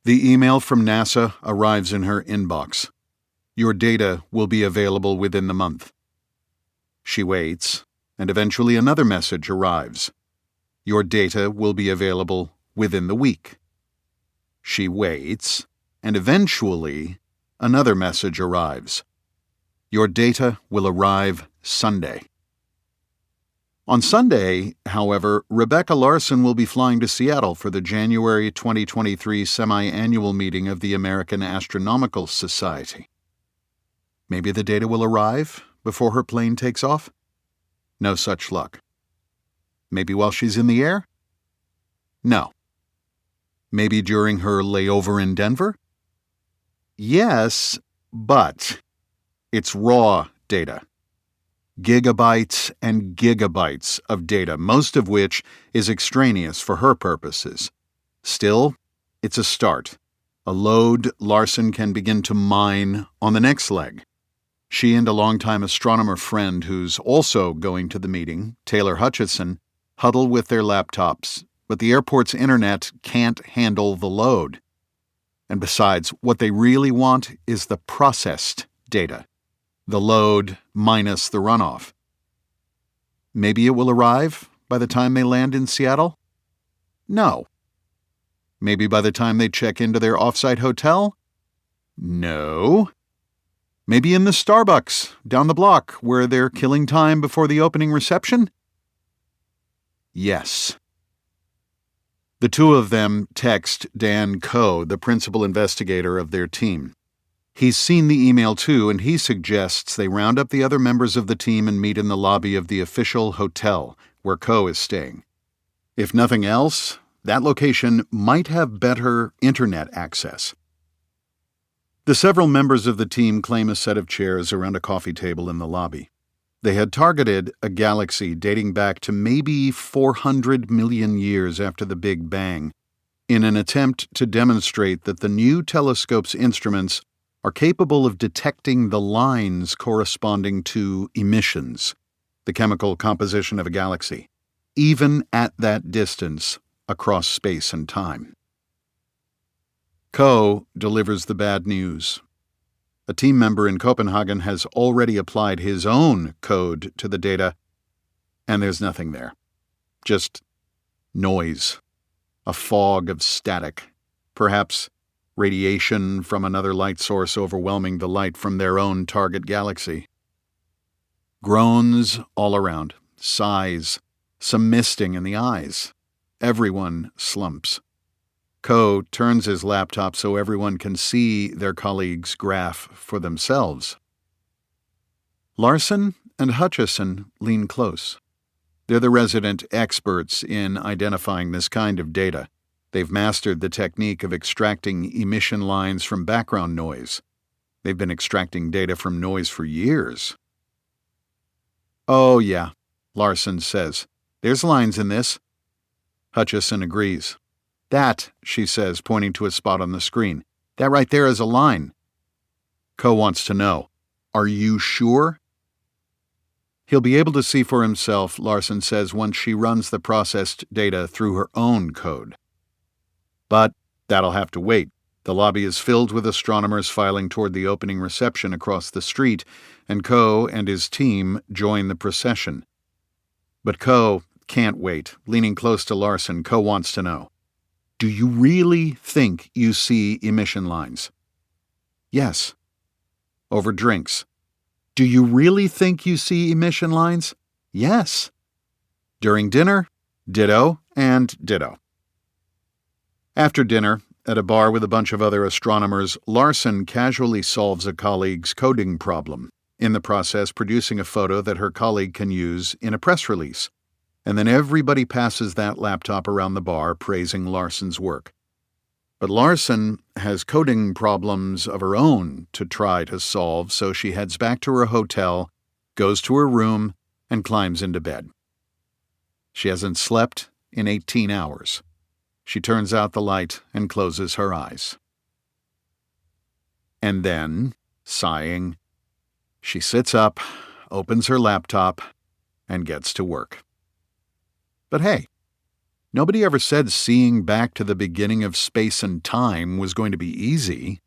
The email from NASA arrives in her inbox. Your data will be available within the month. She waits, and eventually another message arrives. Your data will be available within the week. She waits, and eventually another message arrives. Your data will arrive Sunday. On Sunday, however, Rebecca Larson will be flying to Seattle for the January 2023 semi-annual meeting of the American Astronomical Society. Maybe the data will arrive before her plane takes off? No such luck. Maybe while she's in the air? No. Maybe during her layover in Denver? Yes, but it's raw data. Gigabytes and gigabytes of data, most of which is extraneous for her purposes. Still, it's a start, a load Larson can begin to mine on the next leg. She and a longtime astronomer friend who's also going to the meeting, Taylor Hutchison, huddle with their laptops, but the airport's internet can't handle the load. And besides, what they really want is the processed data. The load minus the runoff. Maybe it will arrive by the time they land in Seattle? No. Maybe by the time they check into their off-site hotel? No. Maybe in the Starbucks down the block where they're killing time before the opening reception? Yes. The two of them text Dan Coe, the principal investigator of their team. He's seen the email too, and he suggests they round up the other members of the team and meet in the lobby of the official hotel where Coe is staying. If nothing else, that location might have better internet access. The several members of the team claim a set of chairs around a coffee table in the lobby. They had targeted a galaxy dating back to maybe 400 million years after the Big Bang, in an attempt to demonstrate that the new telescope's instruments are capable of detecting the lines corresponding to emissions, the chemical composition of a galaxy, even at that distance across space and time. Coe delivers the bad news. A team member in Copenhagen has already applied his own code to the data, and there's nothing there. Just noise, a fog of static, perhaps radiation from another light source overwhelming the light from their own target galaxy. Groans all around, sighs, some misting in the eyes. Everyone slumps. Coe turns his laptop so everyone can see their colleague's graph for themselves. Larson and Hutchison lean close. They're the resident experts in identifying this kind of data. They've mastered the technique of extracting emission lines from background noise. They've been extracting data from noise for years. Oh, yeah, Larson says. There's lines in this. Hutchison agrees. That, she says, pointing to a spot on the screen. That right there is a line. Coe wants to know, are you sure? He'll be able to see for himself, Larson says, once she runs the processed data through her own code. But that'll have to wait. The lobby is filled with astronomers filing toward the opening reception across the street, and Coe and his team join the procession. But Coe can't wait. Leaning close to Larson, Coe wants to know, do you really think you see emission lines? Yes. Over drinks. Do you really think you see emission lines? Yes. During dinner? Ditto and ditto. After dinner, at a bar with a bunch of other astronomers, Larson casually solves a colleague's coding problem, in the process producing a photo that her colleague can use in a press release. And then everybody passes that laptop around the bar praising Larson's work. But Larson has coding problems of her own to try to solve, so she heads back to her hotel, goes to her room, and climbs into bed. She hasn't slept in 18 hours. She turns out the light and closes her eyes. And then, sighing, she sits up, opens her laptop, and gets to work. But hey, Nobody ever said seeing back to the beginning of space and time was going to be easy.